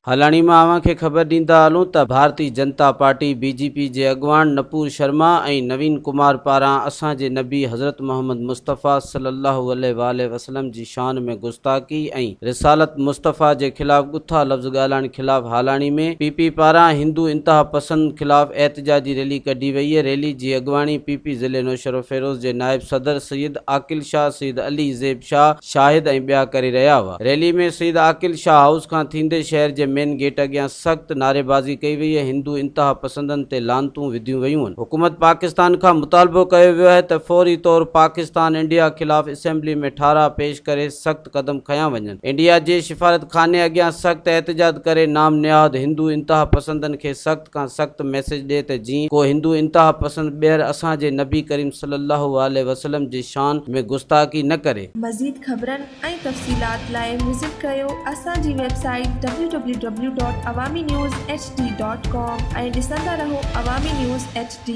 हलाणी में अवां खे ख़बर ॾींदा हलूं त भारतीय जनता पार्टी बीजेपी जे अॻवान नपूर शर्मा ऐं नवीन कुमार पारां असांजे नबी हज़रत मोहम्मद मुस्तफ़ा सल्लल्लाहु अलैहि वसल्लम जी शान में गुस्ताखी ऐं रिसालत मुस्तफ़ा जे ख़िलाफ़ ॻुथा लफ़्ज़ ॻाल्हाइण ख़िलाफ़ हालाणी में पीपी पारां हिंदू इंतहा पसंद ख़िलाफ़ एहतजाजी रैली कढी वई। रैली जी अॻवानी पीपी ज़िले नौशरो फेरोज़ जे नायब सदर सैयद आकिल शाह, सैयद अली ज़ेब शाह, शाहिद ऐं ॿिया करे रहिया हुआ। रैली में सैयद आकिल शाह हाउस खां थींदे शहर जे मेन गेट अॻियां सख्त नारेबाज़ी कई वई। हिंदू इंतहा पसंदन ते लानतूं विधियूं वयूं आहिनि। हुकूमत पाकिस्तान खां मुतालबो कयो वियो आहे त फौरी तौर पाकिस्तान इंडिया ख़िलाफ़ असेंबली में ठारा पेश करे सख्त कदम खयां वञनि। इंडिया जे सिफारतखाने अॻियां सख्त एहतजाज करे नाम निहाद हिंदू इंतहा पसंदन खे सख्त खां सख्त मैसेज ॾिए त जीअं को हिंदू इंतहा पसंद ॿीहर असांजे नबी करीम सल्लल्लाहु अलैहि वसल्लम जी शान में गुस्ताखी न करे। मज़ीद ख़बरनि ऐं तफ़सीलात लाइ विज़िट कयो असांजी वेबसाइट www.awamiNewsHD.com ऐं ॾिसंदा रहो अवामी न्यूज़ HD।